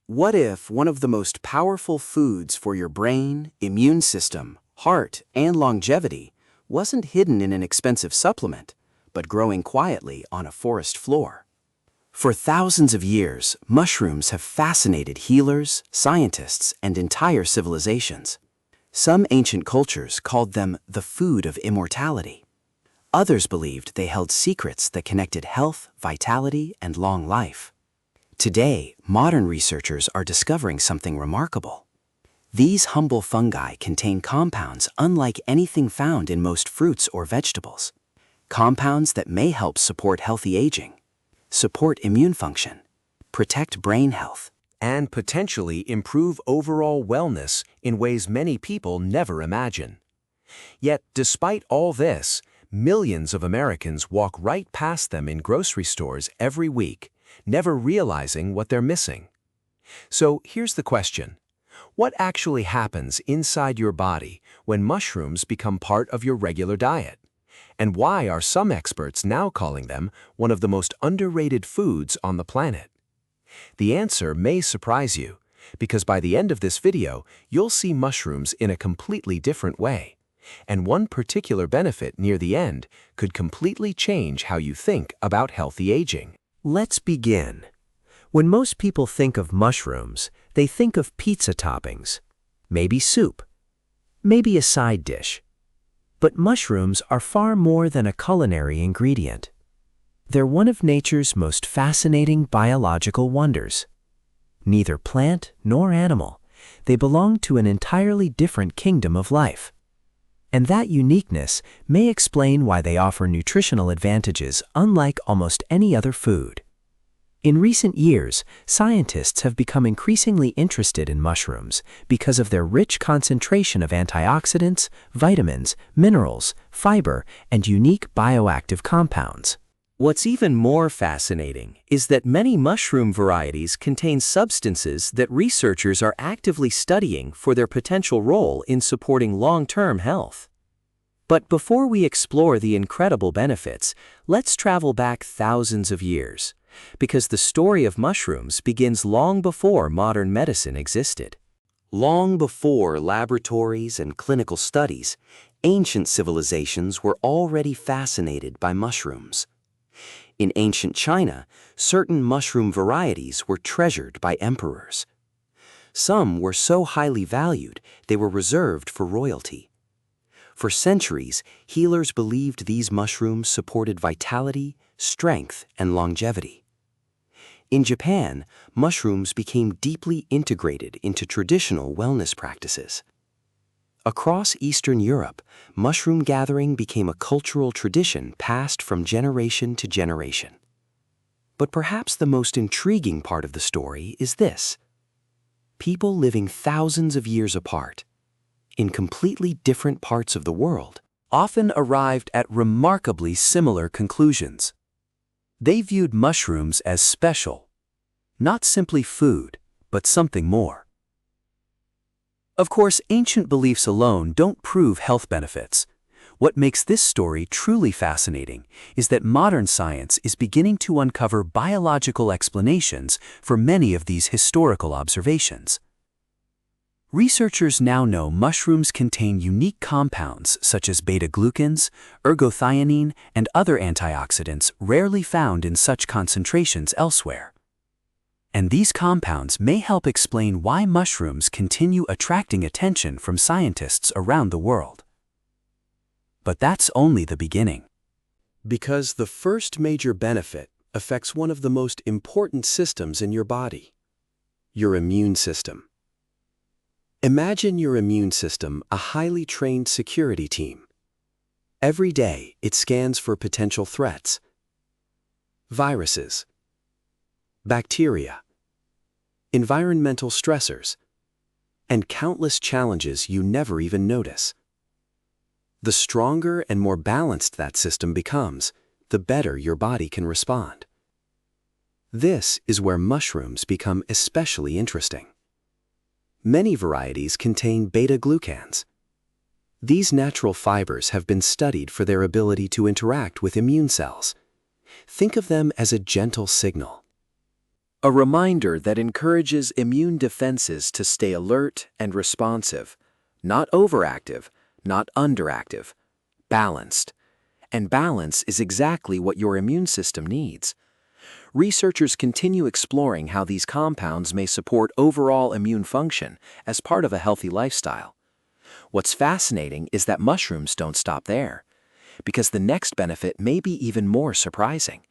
What if one of the most powerful foods for your brain, immune system, heart, and longevity wasn't hidden in an expensive supplement, but growing quietly on a forest floor? For thousands of years, mushrooms have fascinated healers, scientists, and entire civilizations. Some ancient cultures called them the food of immortality. Others believed they held secrets that connected health, vitality, and long life. Today, modern researchers are discovering something remarkable. These humble fungi contain compounds unlike anything found in most fruits or vegetables. Compounds that may help support healthy aging, support immune function, protect brain health, and potentially improve overall wellness in ways many people never imagine. Yet, despite all this, millions of Americans walk right past them in grocery stores every week, never realizing what they're missing. So here's the question. What actually happens inside your body when mushrooms become part of your regular diet? And why are some experts now calling them one of the most underrated foods on the planet? The answer may surprise you, because by the end of this video, you'll see mushrooms in a completely different way. And one particular benefit near the end could completely change how you think about healthy aging. Let's begin. When most people think of mushrooms, they think of pizza toppings, maybe soup, maybe a side dish. But mushrooms are far more than a culinary ingredient. They're one of nature's most fascinating biological wonders. Neither plant nor animal, they belong to an entirely different kingdom of life. And that uniqueness may explain why they offer nutritional advantages unlike almost any other food. In recent years, scientists have become increasingly interested in mushrooms because of their rich concentration of antioxidants, vitamins, minerals, fiber, and unique bioactive compounds. What's even more fascinating is that many mushroom varieties contain substances that researchers are actively studying for their potential role in supporting long-term health. But before we explore the incredible benefits, let's travel back thousands of years, because the story of mushrooms begins long before modern medicine existed. Long before laboratories and clinical studies, ancient civilizations were already fascinated by mushrooms. In ancient China, certain mushroom varieties were treasured by emperors. Some were so highly valued they were reserved for royalty. For centuries, healers believed these mushrooms supported vitality, strength, and longevity. In Japan, mushrooms became deeply integrated into traditional wellness practices. Across Eastern Europe, mushroom gathering became a cultural tradition passed from generation to generation. But perhaps the most intriguing part of the story is this: people living thousands of years apart, in completely different parts of the world, Often arrived at remarkably similar conclusions. They viewed mushrooms as special, not simply food, but something more. Of course, ancient beliefs alone don't prove health benefits. What makes this story truly fascinating is that modern science is beginning to uncover biological explanations for many of these historical observations. Researchers now know mushrooms contain unique compounds such as beta-glucans, ergothioneine, and other antioxidants rarely found in such concentrations elsewhere. And these compounds may help explain why mushrooms continue attracting attention from scientists around the world. But that's only the beginning. because the first major benefit affects one of the most important systems in your body: your immune system. Imagine your immune system a highly trained security team. Every day, it scans for potential threats: viruses, bacteria, environmental stressors, and countless challenges you never even notice. The stronger and more balanced that system becomes, the better your body can respond. This is where mushrooms become especially interesting. Many varieties contain beta-glucans. These natural fibers have been studied for their ability to interact with immune cells. Think of them as a gentle signal. A reminder that encourages immune defenses to stay alert and responsive, not overactive, not underactive, balanced. And balance is exactly what your immune system needs. Researchers continue exploring how these compounds may support overall immune function as part of a healthy lifestyle. What's fascinating is that mushrooms don't stop there, because the next benefit may be even more surprising.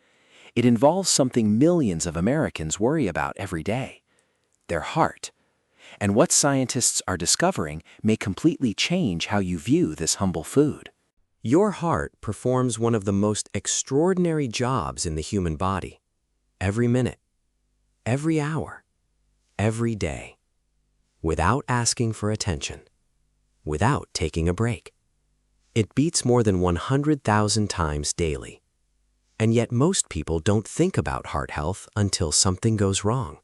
It involves something millions of Americans worry about every day: their heart. And what scientists are discovering may completely change how you view this humble food. Your heart performs one of the most extraordinary jobs in the human body. Every minute, every hour, every day. Without asking for attention. Without taking a break. It beats more than 100,000 times daily. And yet most people don't think about heart health until something goes wrong.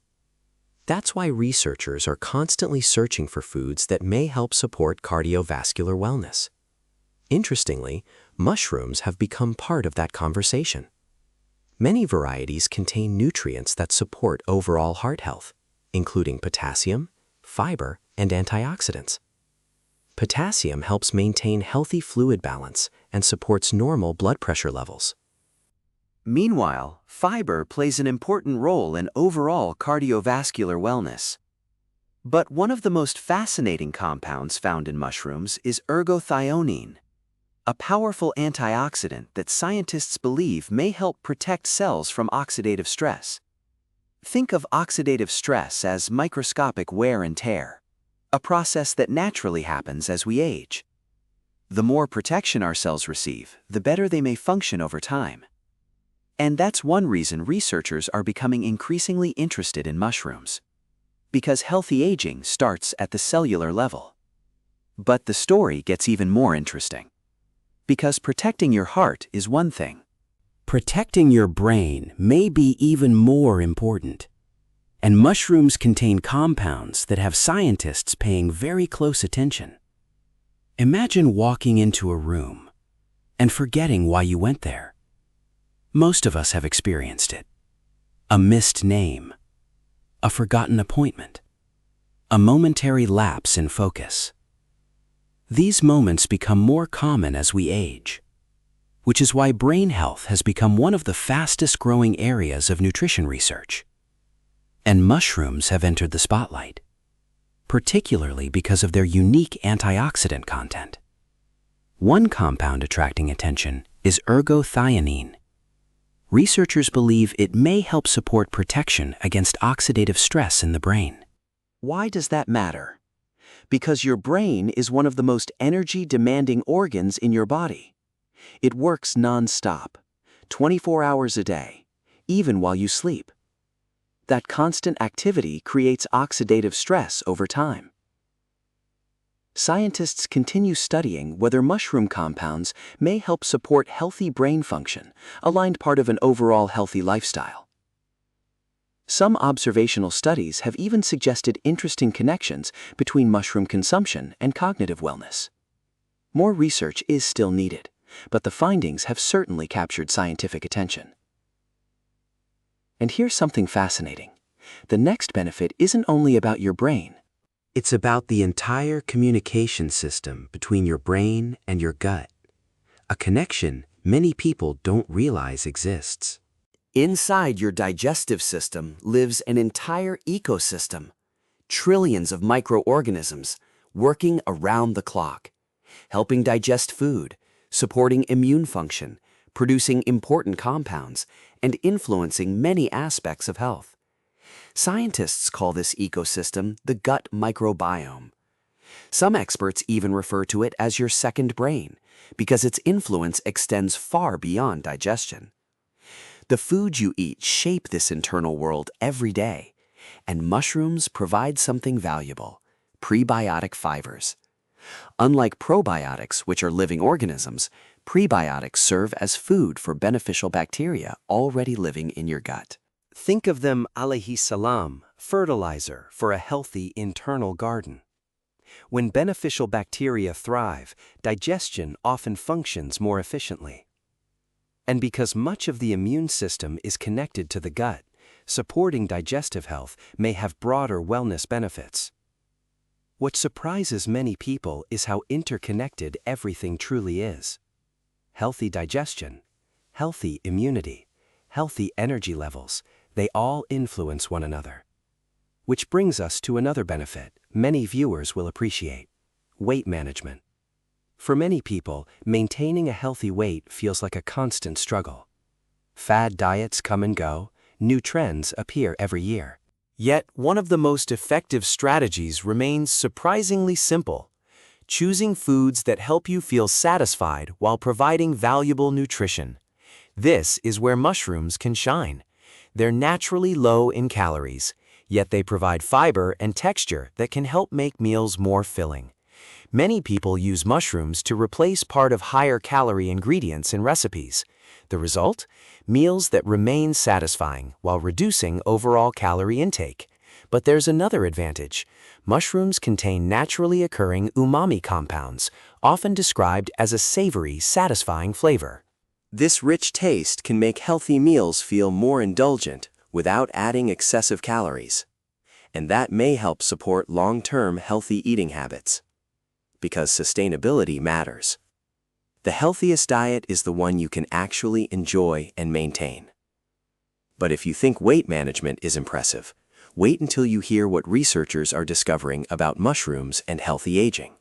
That's why researchers are constantly searching for foods that may help support cardiovascular wellness. Interestingly, mushrooms have become part of that conversation. Many varieties contain nutrients that support overall heart health, including potassium, fiber, and antioxidants. Potassium helps maintain healthy fluid balance and supports normal blood pressure levels. Meanwhile, fiber plays an important role in overall cardiovascular wellness. But one of the most fascinating compounds found in mushrooms is ergothioneine, a powerful antioxidant that scientists believe may help protect cells from oxidative stress. Think of oxidative stress as microscopic wear and tear, a process that naturally happens as we age. The more protection our cells receive, the better they may function over time. And that's one reason researchers are becoming increasingly interested in mushrooms. Because healthy aging starts at the cellular level. But the story gets even more interesting. Because protecting your heart is one thing. Protecting your brain may be even more important. And mushrooms contain compounds that have scientists paying very close attention. Imagine walking into a room and forgetting why you went there. Most of us have experienced it. A missed name, a forgotten appointment, a momentary lapse in focus. These moments become more common as we age, which is why brain health has become one of the fastest growing areas of nutrition research. And mushrooms have entered the spotlight, particularly because of their unique antioxidant content. One compound attracting attention is ergothioneine. Researchers believe it may help support protection against oxidative stress in the brain. Why does that matter? Because your brain is one of the most energy-demanding organs in your body. It works non-stop, 24 hours a day, even while you sleep. That constant activity creates oxidative stress over time. Scientists continue studying whether mushroom compounds may help support healthy brain function, aligned part of an overall healthy lifestyle. Some observational studies have even suggested interesting connections between mushroom consumption and cognitive wellness. More research is still needed, but the findings have certainly captured scientific attention. And here's something fascinating. The next benefit isn't only about your brain. It's about the entire communication system between your brain and your gut, a connection many people don't realize exists. Inside your digestive system lives an entire ecosystem, trillions of microorganisms working around the clock, helping digest food, supporting immune function, producing important compounds, and influencing many aspects of health. Scientists call this ecosystem the gut microbiome. Some experts even refer to it as your second brain, because its influence extends far beyond digestion. The foods you eat shape this internal world every day, and mushrooms provide something valuable: prebiotic fibers. Unlike probiotics, which are living organisms, prebiotics serve as food for beneficial bacteria already living in your gut. Think of them alayhi salam, fertilizer for a healthy internal garden. When beneficial bacteria thrive, digestion often functions more efficiently. And because much of the immune system is connected to the gut, supporting digestive health may have broader wellness benefits. What surprises many people is how interconnected everything truly is. Healthy digestion, healthy immunity, healthy energy levels, they all influence one another. Which brings us to another benefit many viewers will appreciate: weight management. For many people, maintaining a healthy weight feels like a constant struggle. Fad diets come and go, new trends appear every year. Yet, one of the most effective strategies remains surprisingly simple: choosing foods that help you feel satisfied while providing valuable nutrition. This is where mushrooms can shine. They're naturally low in calories, yet they provide fiber and texture that can help make meals more filling. Many people use mushrooms to replace part of higher calorie ingredients in recipes. The result? Meals that remain satisfying while reducing overall calorie intake. But there's another advantage. Mushrooms contain naturally occurring umami compounds, often described as a savory, satisfying flavor. This rich taste can make healthy meals feel more indulgent without adding excessive calories. And that may help support long-term healthy eating habits. Because sustainability matters. The healthiest diet is the one you can actually enjoy and maintain. But if you think weight management is impressive, wait until you hear what researchers are discovering about mushrooms and healthy aging.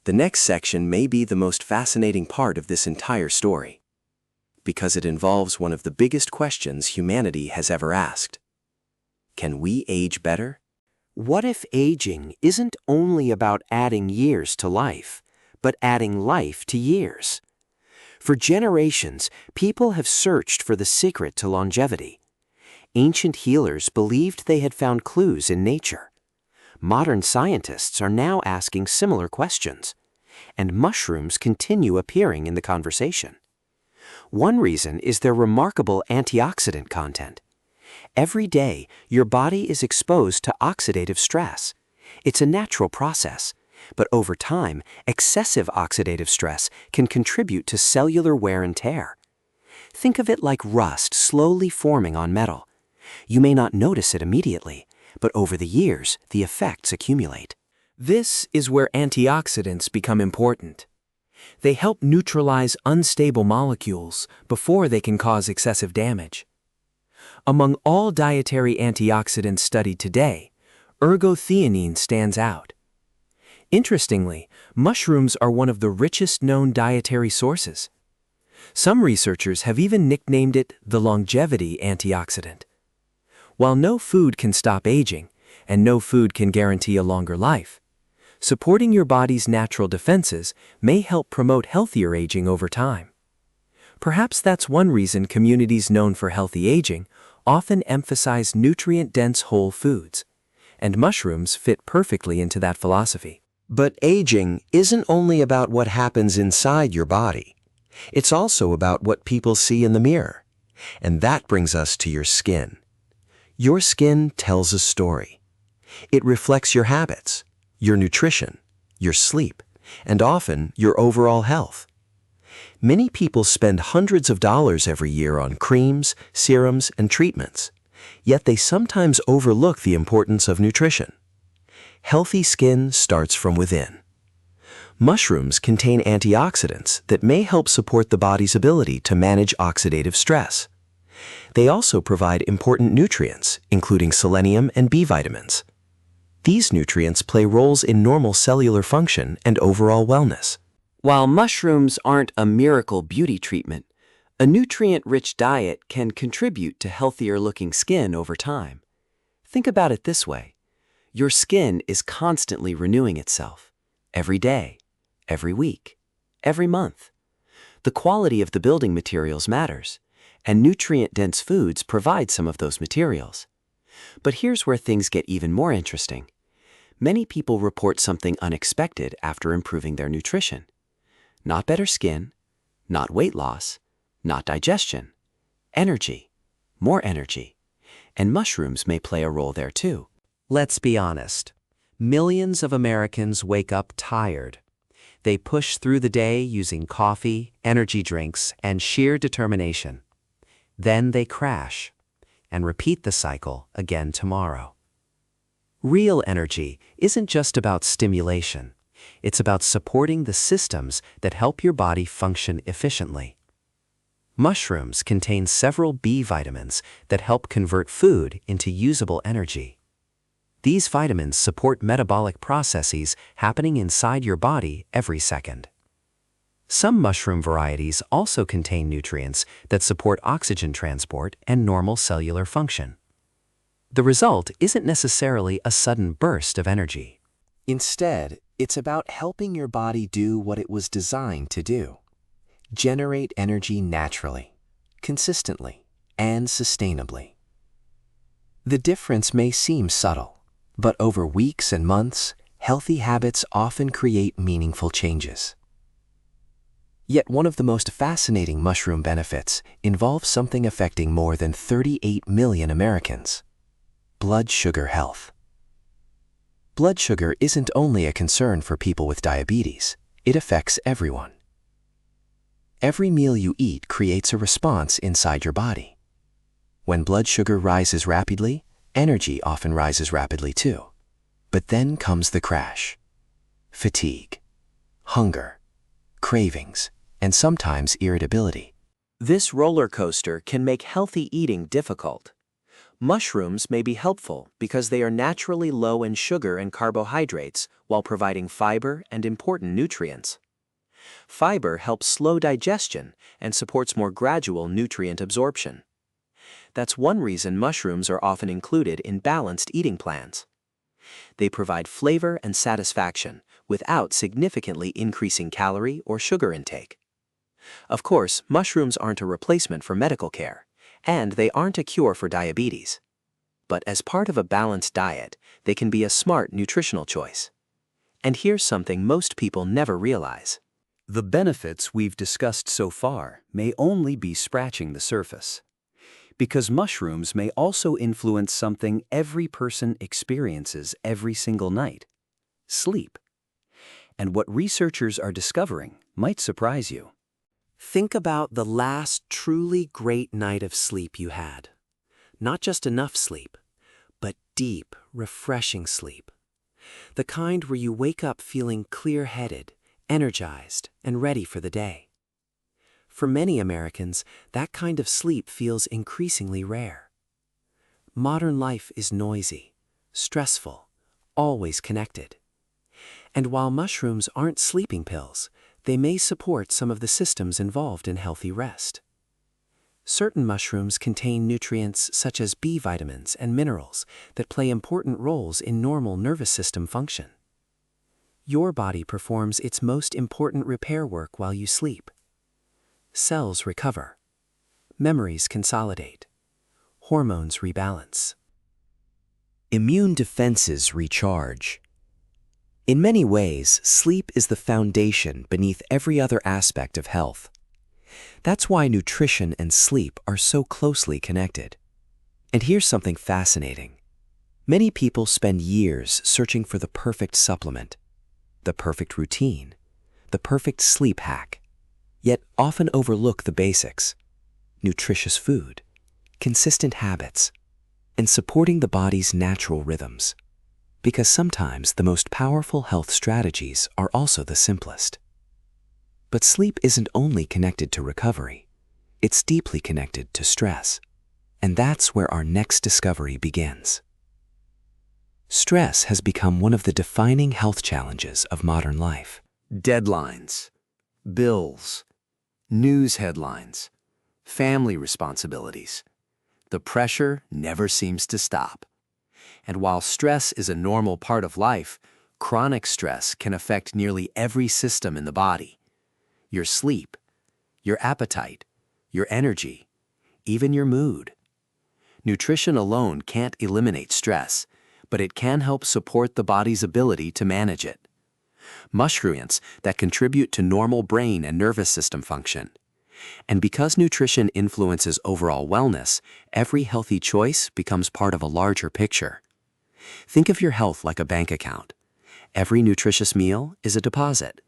The next section may be the most fascinating part of this entire story, because it involves one of the biggest questions humanity has ever asked. Can we age better? What if aging isn't only about adding years to life, but adding life to years? For generations, people have searched for the secret to longevity. Ancient healers believed they had found clues in nature. Modern scientists are now asking similar questions, and mushrooms continue appearing in the conversation. One reason is their remarkable antioxidant content. Every day, your body is exposed to oxidative stress. It's a natural process, but over time, excessive oxidative stress can contribute to cellular wear and tear. Think of it like rust slowly forming on metal. You may not notice it immediately, but over the years, the effects accumulate. This is where antioxidants become important. They help neutralize unstable molecules before they can cause excessive damage. Among all dietary antioxidants studied today, ergothioneine stands out. Interestingly, mushrooms are one of the richest known dietary sources. Some researchers have even nicknamed it the longevity antioxidant. While no food can stop aging, and no food can guarantee a longer life, supporting your body's natural defenses may help promote healthier aging over time. Perhaps that's one reason communities known for healthy aging often emphasize nutrient-dense whole foods, and mushrooms fit perfectly into that philosophy. But aging isn't only about what happens inside your body. It's also about what people see in the mirror. And that brings us to your skin. Your skin tells a story. It reflects your habits, your nutrition, your sleep, and often your overall health. Many people spend hundreds of dollars every year on creams, serums, and treatments, yet they sometimes overlook the importance of nutrition. Healthy skin starts from within. Mushrooms contain antioxidants that may help support the body's ability to manage oxidative stress. They also provide important nutrients, including selenium and B vitamins. These nutrients play roles in normal cellular function and overall wellness. While mushrooms aren't a miracle beauty treatment, a nutrient-rich diet can contribute to healthier-looking skin over time. Think about it this way. Your skin is constantly renewing itself, every day, every week, every month. The quality of the building materials matters, and nutrient-dense foods provide some of those materials. But here's where things get even more interesting. Many people report something unexpected after improving their nutrition. Not better skin, not weight loss, not digestion, energy, more energy. And mushrooms may play a role there too. Let's be honest. Millions of Americans wake up tired. They push through the day using coffee, energy drinks, and sheer determination. Then they crash. and repeat the cycle again tomorrow. Real energy isn't just about stimulation. It's about supporting the systems that help your body function efficiently. Mushrooms contain several B vitamins that help convert food into usable energy. These vitamins support metabolic processes happening inside your body every second. Some mushroom varieties also contain nutrients that support oxygen transport and normal cellular function. The result isn't necessarily a sudden burst of energy. Instead, it's about helping your body do what it was designed to do: generate energy naturally, consistently, and sustainably. The difference may seem subtle, but over weeks and months, healthy habits often create meaningful changes. Yet one of the most fascinating mushroom benefits involves something affecting more than 38 million Americans: blood sugar health. Blood sugar isn't only a concern for people with diabetes, it affects everyone. Every meal you eat creates a response inside your body. When blood sugar rises rapidly, energy often rises rapidly too. But then comes the crash: fatigue, hunger, cravings, and sometimes irritability. This roller coaster can make healthy eating difficult. Mushrooms may be helpful because they are naturally low in sugar and carbohydrates while providing fiber and important nutrients. Fiber helps slow digestion and supports more gradual nutrient absorption. That's one reason mushrooms are often included in balanced eating plans. They provide flavor and satisfaction without significantly increasing calorie or sugar intake. Of course, mushrooms aren't a replacement for medical care, and they aren't a cure for diabetes. But as part of a balanced diet, they can be a smart nutritional choice. And here's something most people never realize. The benefits we've discussed so far may only be scratching the surface, because mushrooms may also influence something every person experiences every single night: sleep. And what researchers are discovering might surprise you. Think about the last truly great night of sleep you had. Not just enough sleep, but deep, refreshing sleep. The kind where you wake up feeling clear-headed, energized, and ready for the day. For many Americans, that kind of sleep feels increasingly rare. Modern life is noisy, stressful, always connected. And while mushrooms aren't sleeping pills, they may support some of the systems involved in healthy rest. Certain mushrooms contain nutrients such as B vitamins and minerals that play important roles in normal nervous system function. Your body performs its most important repair work while you sleep. Cells recover. Memories consolidate. Hormones rebalance. Immune defenses recharge. In many ways, sleep is the foundation beneath every other aspect of health. That's why nutrition and sleep are so closely connected. And here's something fascinating. Many people spend years searching for the perfect supplement, the perfect routine, the perfect sleep hack, yet often overlook the basics: nutritious food, consistent habits, and supporting the body's natural rhythms. Because sometimes the most powerful health strategies are also the simplest. But sleep isn't only connected to recovery, it's deeply connected to stress. And that's where our next discovery begins. Stress has become one of the defining health challenges of modern life. Deadlines, bills, news headlines, family responsibilities. The pressure never seems to stop. And while stress is a normal part of life, chronic stress can affect nearly every system in the body: your sleep, your appetite, your energy, even your mood. Nutrition alone can't eliminate stress, but it can help support the body's ability to manage it. Mushrooms that contribute to normal brain and nervous system function. And because nutrition influences overall wellness, every healthy choice becomes part of a larger picture. Think of your health like a bank account. Every nutritious meal is a deposit.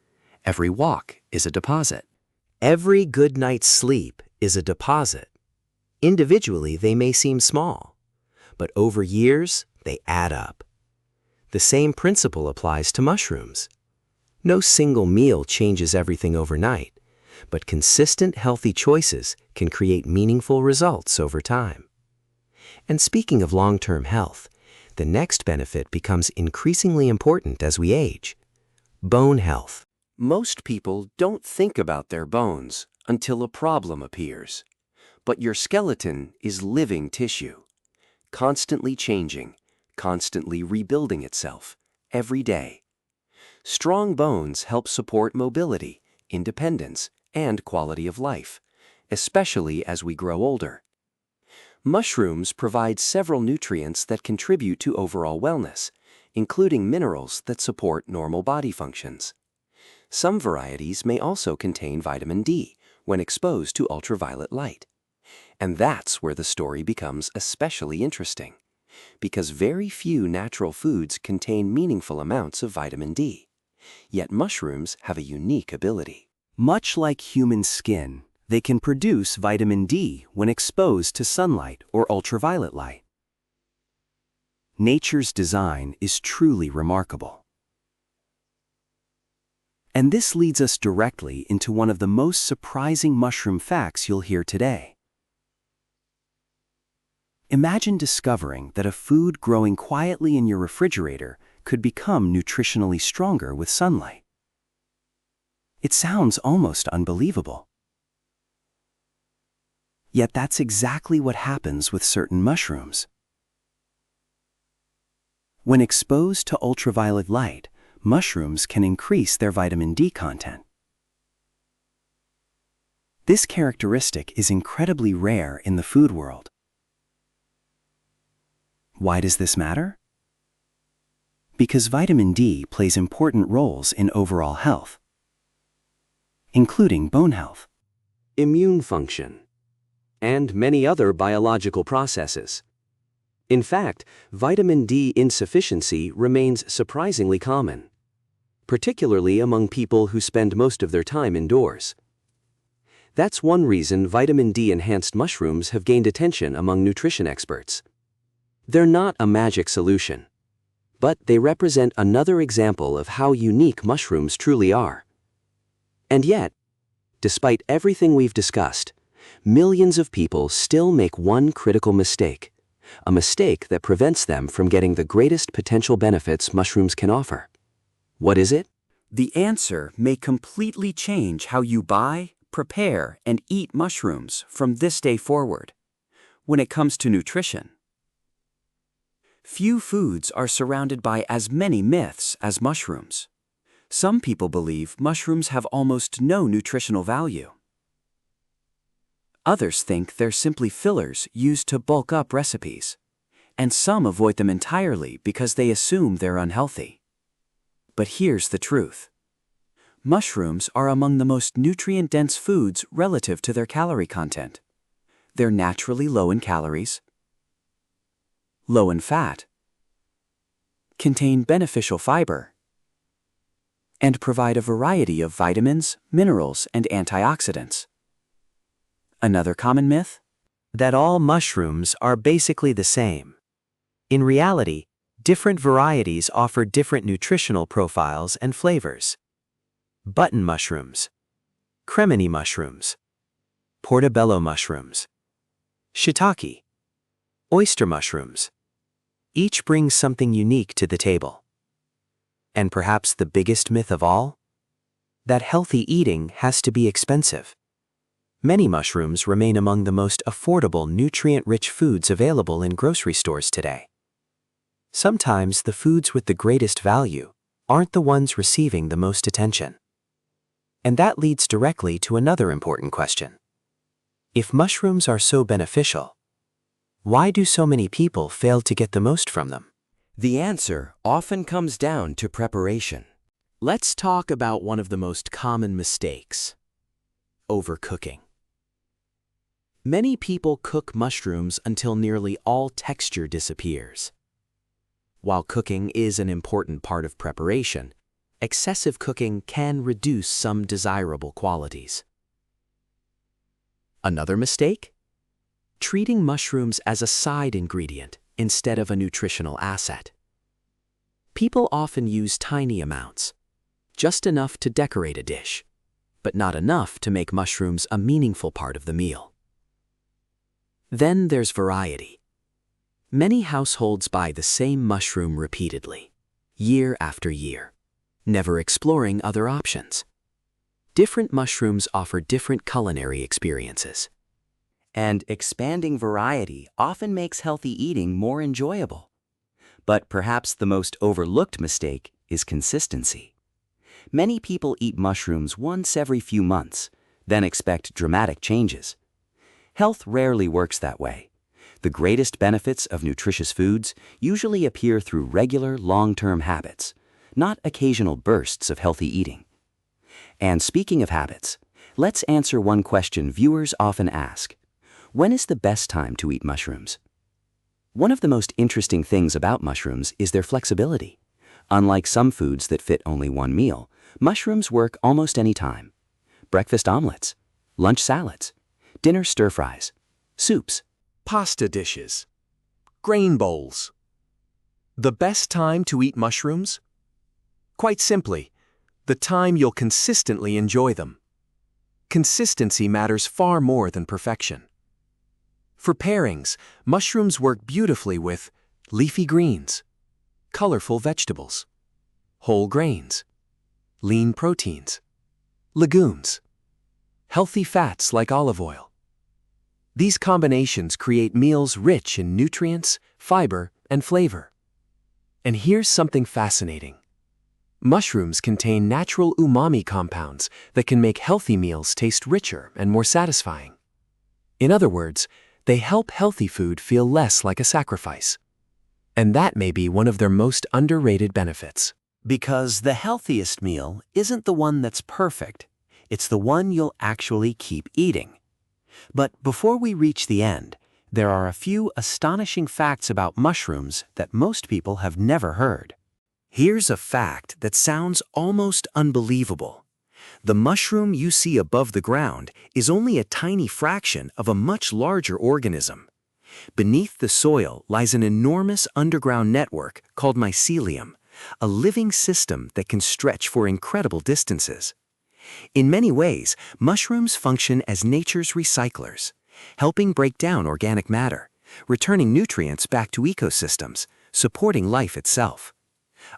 Every walk is a deposit. Every good night's sleep is a deposit. Individually, they may seem small, but over years, they add up. The same principle applies to mushrooms. No single meal changes everything overnight, but consistent healthy choices can create meaningful results over time. And speaking of long-term health, the next benefit becomes increasingly important as we age: bone health. Most people don't think about their bones until a problem appears. But your skeleton is living tissue, constantly changing, constantly rebuilding itself, every day. Strong bones help support mobility, independence, and quality of life, especially as we grow older. Mushrooms provide several nutrients that contribute to overall wellness, including minerals that support normal body functions. Some varieties may also contain vitamin D when exposed to ultraviolet light. And that's where the story becomes especially interesting, because very few natural foods contain meaningful amounts of vitamin D. Yet mushrooms have a unique ability. Much like human skin, they can produce vitamin D when exposed to sunlight or ultraviolet light. Nature's design is truly remarkable. And this leads us directly into one of the most surprising mushroom facts you'll hear today. Imagine discovering that a food growing quietly in your refrigerator could become nutritionally stronger with sunlight. It sounds almost unbelievable. Yet that's exactly what happens with certain mushrooms. When exposed to ultraviolet light, mushrooms can increase their vitamin D content. This characteristic is incredibly rare in the food world. Why does this matter? Because vitamin D plays important roles in overall health, including bone health, Immune function, and many other biological processes. In fact, vitamin D insufficiency remains surprisingly common, particularly among people who spend most of their time indoors. That's one reason vitamin D-enhanced mushrooms have gained attention among nutrition experts. They're not a magic solution, but they represent another example of how unique mushrooms truly are. And yet, despite everything we've discussed, millions of people still make one critical mistake, a mistake that prevents them from getting the greatest potential benefits mushrooms can offer. What is it? The answer may completely change how you buy, prepare, and eat mushrooms from this day forward. When it comes to nutrition, few foods are surrounded by as many myths as mushrooms. Some people believe mushrooms have almost no nutritional value. Others think they're simply fillers used to bulk up recipes. And some avoid them entirely because they assume they're unhealthy. But here's the truth. Mushrooms are among the most nutrient-dense foods relative to their calorie content. They're naturally low in calories, low in fat, contain beneficial fiber, and provide a variety of vitamins, minerals, and antioxidants. Another common myth? That all mushrooms are basically the same. In reality, different varieties offer different nutritional profiles and flavors. Button mushrooms, cremini mushrooms, portobello mushrooms, shiitake, oyster mushrooms. Each brings something unique to the table. And perhaps the biggest myth of all? That healthy eating has to be expensive. Many mushrooms remain among the most affordable, nutrient-rich foods available in grocery stores today. Sometimes the foods with the greatest value aren't the ones receiving the most attention. And that leads directly to another important question. If mushrooms are so beneficial, why do so many people fail to get the most from them? The answer often comes down to preparation. Let's talk about one of the most common mistakes: overcooking. Many people cook mushrooms until nearly all texture disappears. While cooking is an important part of preparation, excessive cooking can reduce some desirable qualities. Another mistake? treating mushrooms as a side ingredient instead of a nutritional asset. People often use tiny amounts, just enough to decorate a dish, but not enough to make mushrooms a meaningful part of the meal. Then there's variety. Many households buy the same mushroom repeatedly, year after year, never exploring other options. Different mushrooms offer different culinary experiences. And expanding variety often makes healthy eating more enjoyable. But perhaps the most overlooked mistake is consistency. Many people eat mushrooms once every few months, then expect dramatic changes. Health rarely works that way. The greatest benefits of nutritious foods usually appear through regular, long-term habits, not occasional bursts of healthy eating. And speaking of habits, let's answer one question viewers often ask. When is the best time to eat mushrooms? One of the most interesting things about mushrooms is their flexibility. Unlike some foods that fit only one meal, mushrooms work almost any time. Breakfast omelets, lunch salads, dinner stir-fries, soups, Pasta dishes. Grain bowls. The best time to eat mushrooms? Quite simply, the time you'll consistently enjoy them. Consistency matters far more than perfection. For pairings, mushrooms work beautifully with leafy greens, colorful vegetables, whole grains, lean proteins, legumes, healthy fats like olive oil. These combinations create meals rich in nutrients, fiber, and flavor. And here's something fascinating. Mushrooms contain natural umami compounds that can make healthy meals taste richer and more satisfying. In other words, they help healthy food feel less like a sacrifice. And that may be one of their most underrated benefits. Because the healthiest meal isn't the one that's perfect. It's the one you'll actually keep eating. But before we reach the end, there are a few astonishing facts about mushrooms that most people have never heard. Here's a fact that sounds almost unbelievable. The mushroom you see above the ground is only a tiny fraction of a much larger organism. Beneath the soil lies an enormous underground network called mycelium, a living system that can stretch for incredible distances. In many ways, mushrooms function as nature's recyclers, helping break down organic matter, returning nutrients back to ecosystems, supporting life itself.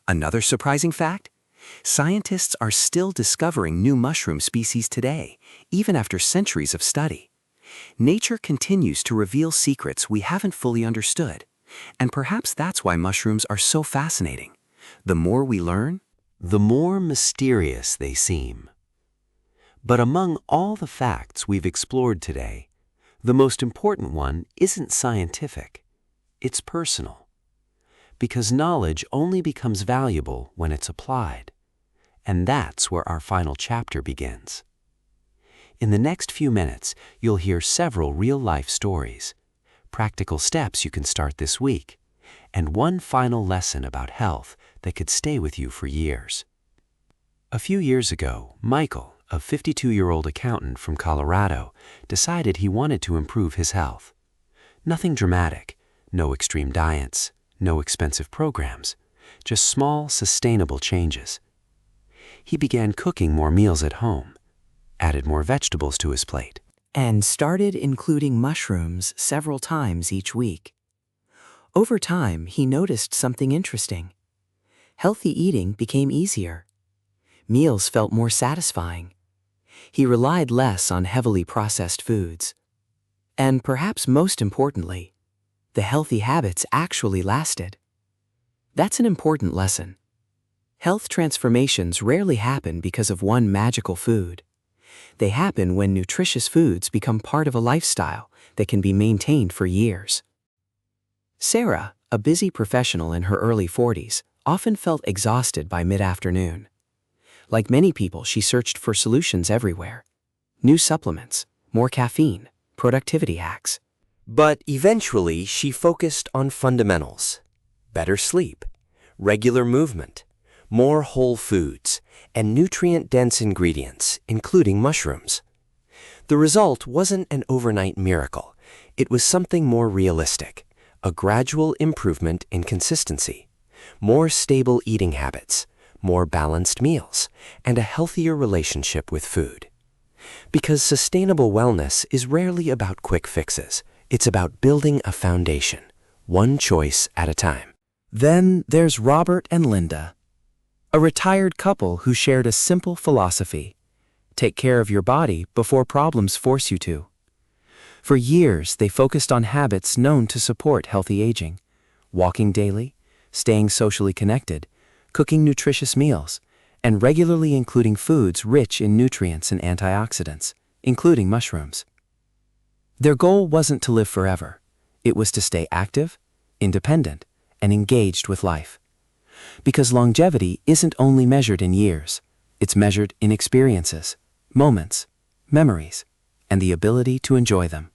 Another surprising fact? Scientists are still discovering new mushroom species today, even after centuries of study. Nature continues to reveal secrets we haven't fully understood, and perhaps that's why mushrooms are so fascinating. The more we learn, The more mysterious they seem. But among all the facts we've explored today, the most important one isn't scientific, it's personal. Because knowledge only becomes valuable when it's applied. And that's where our final chapter begins. In the next few minutes, you'll hear several real-life stories, practical steps you can start this week, and one final lesson about health that could stay with you for years. A few years ago, Michael, a 52-year-old accountant from Colorado, decided he wanted to improve his health. Nothing dramatic, no extreme diets, no expensive programs, just small, sustainable changes. He began cooking more meals at home, added more vegetables to his plate, and started including mushrooms several times each week. Over time, he noticed something interesting. Healthy eating became easier. Meals felt more satisfying. He relied less on heavily processed foods. And perhaps most importantly, the healthy habits actually lasted. That's an important lesson. Health transformations rarely happen because of one magical food. They happen when nutritious foods become part of a lifestyle that can be maintained for years. Sarah, a busy professional in her early 40s, often felt exhausted by mid-afternoon. Like many people, she searched for solutions everywhere. New supplements, more caffeine, productivity hacks. But eventually she focused on fundamentals: better sleep, regular movement, more whole foods, and nutrient-dense ingredients, including mushrooms. The result wasn't an overnight miracle. It was something more realistic, a gradual improvement in consistency, more stable eating habits, more balanced meals, and a healthier relationship with food. Because sustainable wellness is rarely about quick fixes. It's about building a foundation, one choice at a time. Then there's Robert and Linda, a retired couple who shared a simple philosophy: take care of your body before problems force you to. For years, they focused on habits known to support healthy aging: walking daily, staying socially connected, cooking nutritious meals, and regularly including foods rich in nutrients and antioxidants, including mushrooms. Their goal wasn't to live forever. It was to stay active, independent, and engaged with life. Because longevity isn't only measured in years, it's measured in experiences, moments, memories, and the ability to enjoy them.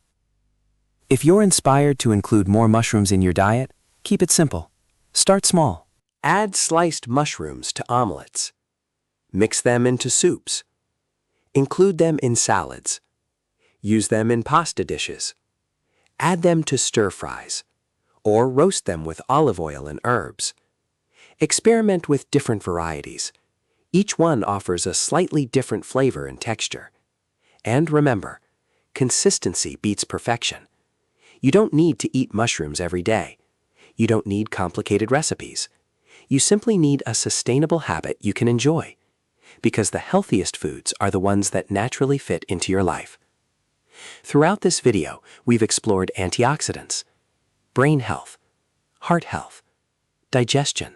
If you're inspired to include more mushrooms in your diet, keep it simple. Start small. Add sliced mushrooms to omelets. Mix them into soups. Include them in salads. Use them in pasta dishes. Add them to stir-fries, or roast them with olive oil and herbs. Experiment with different varieties. Each one offers a slightly different flavor and texture. And remember, consistency beats perfection. You don't need to eat mushrooms every day. You don't need complicated recipes. You simply need a sustainable habit you can enjoy, because the healthiest foods are the ones that naturally fit into your life. Throughout this video, we've explored antioxidants, brain health, heart health, digestion,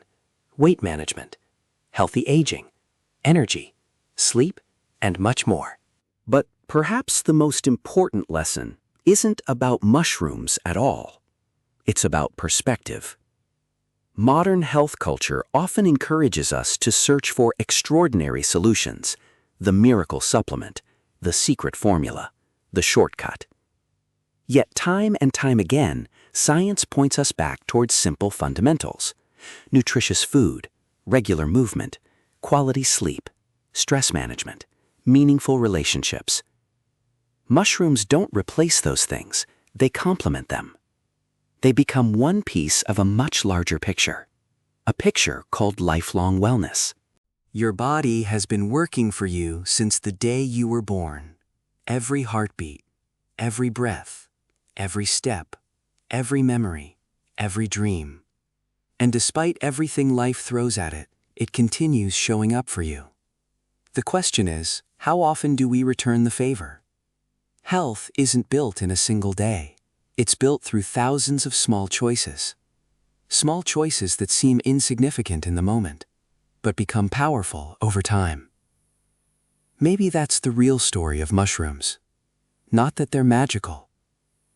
weight management, healthy aging, energy, sleep, and much more. But perhaps the most important lesson isn't about mushrooms at all. It's about perspective. Modern health culture often encourages us to search for extraordinary solutions: the miracle supplement, the secret formula, the shortcut. Yet time and time again, science points us back towards simple fundamentals: nutritious food, regular movement, quality sleep, stress management, meaningful relationships. Mushrooms don't replace those things, they complement them. They become one piece of a much larger picture, a picture called lifelong wellness. Your body has been working for you since the day you were born. Every heartbeat, every breath, every step, every memory, every dream. And despite everything life throws at it, it continues showing up for you. The question is, how often do we return the favor? Health isn't built in a single day. It's built through thousands of small choices. Small choices that seem insignificant in the moment, but become powerful over time. Maybe that's the real story of mushrooms. Not that they're magical,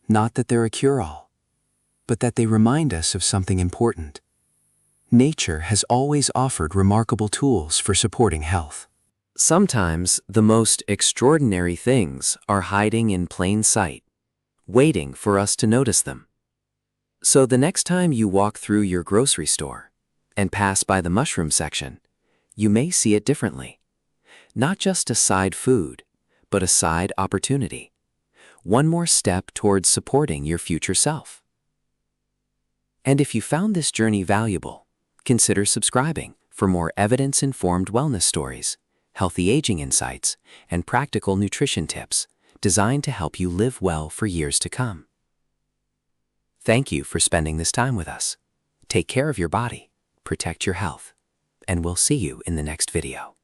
not that they're a cure-all, but that they remind us of something important. Nature has always offered remarkable tools for supporting health. Sometimes the most extraordinary things are hiding in plain sight, waiting for us to notice them. So the next time you walk through your grocery store and pass by the mushroom section, you may see it differently. Not just a side food, but a side opportunity. One more step towards supporting your future self. And if you found this journey valuable, consider subscribing for more evidence-informed wellness stories, healthy aging insights, and practical nutrition tips designed to help you live well for years to come. Thank you for spending this time with us. Take care of your body, protect your health, and we'll see you in the next video.